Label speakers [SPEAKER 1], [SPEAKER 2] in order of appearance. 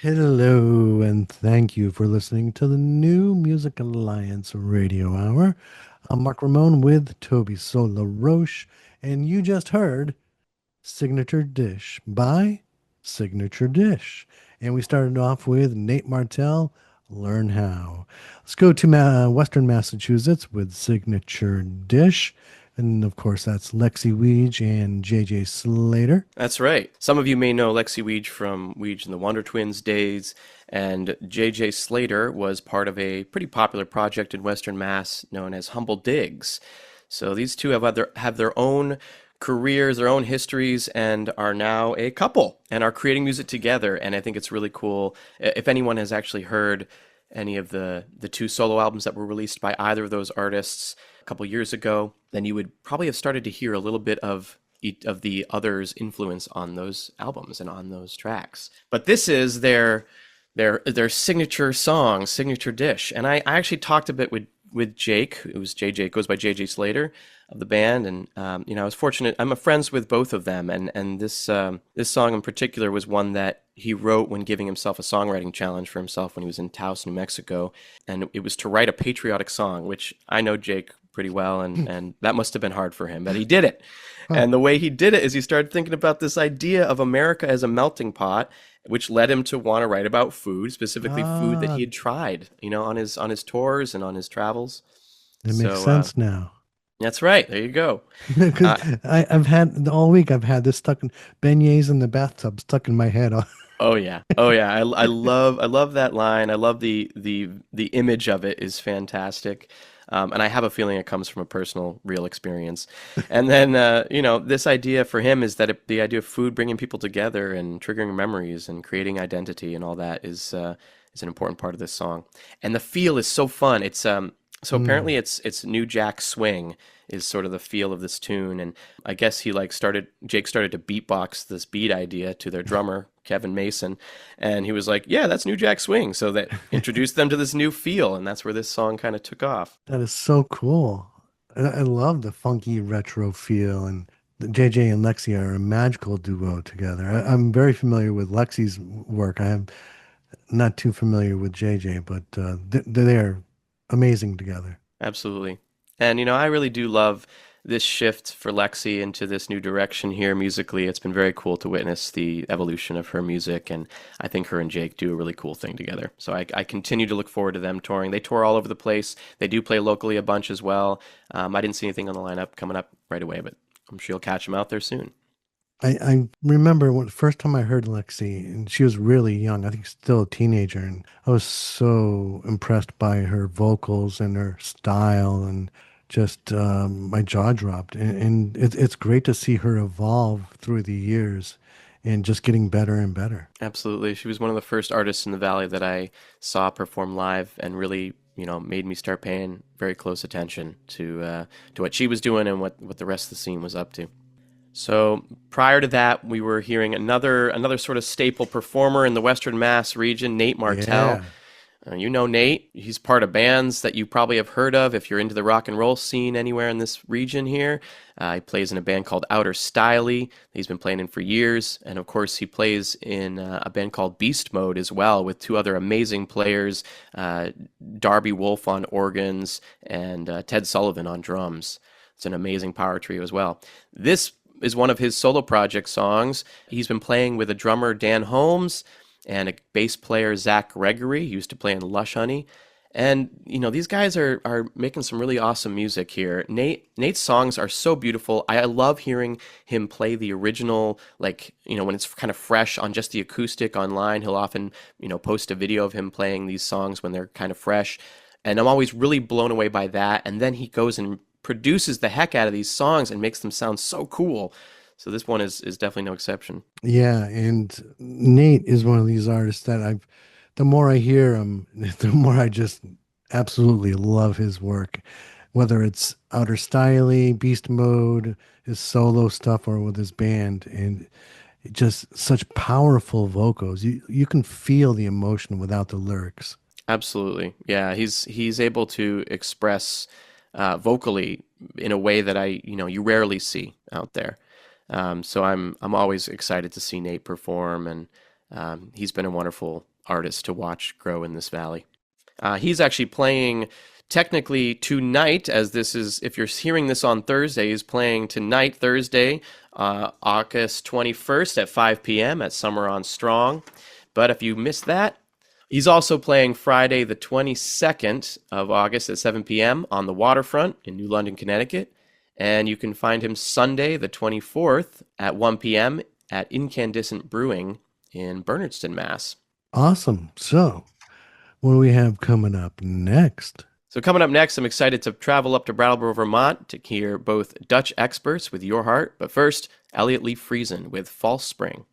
[SPEAKER 1] Hello, and thank you for listening to the New Music Alliance Radio Hour. I'm Mark Ramone with Tobey LaRoche, and you just heard Signature Dish by Signature Dish. And we started off with Nate Martel, Learn How. Let's go to Western Massachusetts with Signature Dish. And of course, that's Lexi Weege and JJ Slater.
[SPEAKER 2] That's right. Some of you may know Lexi Weege from Weege and the Wonder Twins days, and J.J. Slater was part of a pretty popular project in Western Mass known as Humble Digs. So these two have their own careers, their own histories, and are now a couple and are creating music together. And I think it's really cool. If anyone has actually heard any of the two solo albums that were released by either of those artists a couple years ago, then you would probably have started to hear a little bit of the other's influence on those albums and on those tracks. But this is their signature song, signature dish. And I actually talked a bit with Jake, who's JJ, goes by JJ Slater of the band, and I was fortunate. I'm friends with both of them, and this song in particular was one that he wrote when giving himself a songwriting challenge for himself when he was in Taos, New Mexico, and it was to write a patriotic song, which I know Jake pretty well, and that must have been hard for him, but he did it.
[SPEAKER 1] Huh.
[SPEAKER 2] And the way he did it is he started thinking about this idea of America as a melting pot, which led him to want to write about food, specifically food that
[SPEAKER 1] Ah,
[SPEAKER 2] he had tried, on his tours and on his travels.
[SPEAKER 1] it makes
[SPEAKER 2] So
[SPEAKER 1] sense now.
[SPEAKER 2] that's right. There you go.
[SPEAKER 1] Because
[SPEAKER 2] Uh,
[SPEAKER 1] I've had all week. I've had this stuck in beignets in the bathtub stuck in my head.
[SPEAKER 2] oh yeah, oh yeah. I love that line. I love the image of it is fantastic. And I have a feeling it comes from a personal, real experience. And then, this idea for him is that the idea of food bringing people together and triggering memories and creating identity and all that is an important part of this song. And the feel is so fun. So
[SPEAKER 1] Mm.
[SPEAKER 2] apparently it's New Jack Swing is sort of the feel of this tune, and I guess Jake started to beatbox this beat idea to their drummer Kevin Mason, and he was like, "Yeah, that's New Jack Swing." So that introduced them to this new feel, and that's where this song kind of took off.
[SPEAKER 1] That is so cool. I love the funky retro feel, and the JJ and Lexi are a magical duo together. I'm very familiar with Lexi's work. I am not too familiar with JJ, but they are amazing together.
[SPEAKER 2] Absolutely. And I really do love this shift for Lexi into this new direction here musically. It's been very cool to witness the evolution of her music, and I think her and Jake do a really cool thing together. So I continue to look forward to them touring. They tour all over the place. They do play locally a bunch as well. I didn't see anything on the lineup coming up right away, but I'm sure you'll catch them out there soon.
[SPEAKER 1] I remember when the first time I heard Lexi, and she was really young, I think still a teenager, and I was so impressed by her vocals and her style, and just my jaw dropped. And it's great to see her evolve through the years and just getting better and better.
[SPEAKER 2] Absolutely. She was one of the first artists in the Valley that I saw perform live and really, made me start paying very close attention to what she was doing and what the rest of the scene was up to. So prior to that, we were hearing another sort of staple performer in the Western Mass region, Nate Martel.
[SPEAKER 1] Yeah.
[SPEAKER 2] You know Nate. He's part of bands that you probably have heard of if you're into the rock and roll scene anywhere in this region here. He plays in a band called Outer Styley. He's been playing in for years. And of course, he plays in a band called Beast Mode as well with two other amazing players, Darby Wolf on organs and Ted Sullivan on drums. It's an amazing power trio as well. This is one of his solo project songs. He's been playing with a drummer, Dan Holmes, and a bass player, Zach Gregory. He used to play in Lush Honey. And, these guys are making some really awesome music here. Nate's songs are so beautiful. I love hearing him play the original, like, when it's kind of fresh on just the acoustic online. He'll often, post a video of him playing these songs when they're kind of fresh. And I'm always really blown away by that. And then he goes and produces the heck out of these songs and makes them sound so cool. So this one is definitely no exception.
[SPEAKER 1] Yeah, and Nate is one of these artists that the more I hear him, the more I just absolutely love his work, whether it's Outer Styly, Beast Mode, his solo stuff, or with his band, and just such powerful vocals. You can feel the emotion without the lyrics.
[SPEAKER 2] Absolutely. Yeah, he's able to express vocally in a way that you rarely see out there. So I'm always excited to see Nate perform, and He's been a wonderful artist to watch grow in this valley. He's actually playing technically tonight, as this is, if you're hearing this on Thursday, he's playing tonight, Thursday, August 21st at 5 p.m. at Summer on Strong. But if you missed that, he's also playing Friday the 22nd of August at 7 p.m. on the Waterfront in New London, Connecticut. And you can find him Sunday the 24th at 1 p.m. at Incandescent Brewing in Bernardston, Mass.
[SPEAKER 1] Awesome. So, what do we have coming up next?
[SPEAKER 2] So coming up next, I'm excited to travel up to Brattleboro, Vermont to hear both Dutch experts with Your Heart. But first, Elliott Lee Friesen with False Spring.